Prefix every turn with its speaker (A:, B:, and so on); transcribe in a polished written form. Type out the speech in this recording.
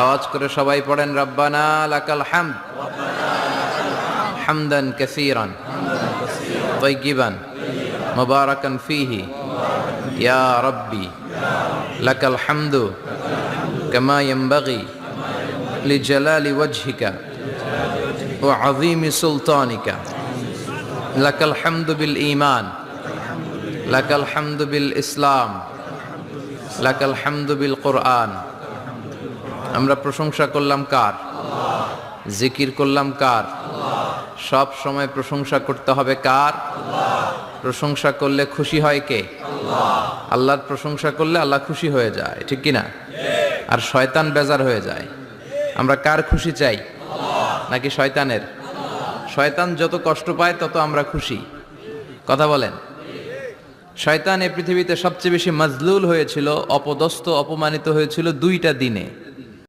A: আওয়াজ করে সবাই পড়েন রব্বানা লাকাল হামদ হামদান কাসীরান তাইয়িবান মুবারাকান ফীহি ইয়া রাব্বি লাকাল হামদু কামা ইয়ানবাগি লিজালালি ওয়াজহিকা ওয়া আযীমি সুলতানিকা লাকাল হামদু বিল ঈমান লাকাল হামদু বিল ইসলাম লাকাল হামদু বিল কুরআন। আমরা প্রশংসা করলাম কার? জিকির করলাম কার? সব সময় প্রশংসা করতে হবে কার? প্রশংসা করলে খুশি হয় কে? আল্লাহর প্রশংসা করলে আল্লাহ খুশি হয়ে যায়, ঠিক কিনা? আর শয়তান বেজার হয়ে যায়। আমরা কার খুশি চাই? নাকি শয়তানের? শয়তান যত কষ্ট পায় তত আমরা খুশি। কথা বলেন। শয়তান এই পৃথিবীতে সবচেয়ে বেশি মাজলুল হয়েছিল, অপদস্থ অপমানিত হয়েছিল দুইটা দিনে।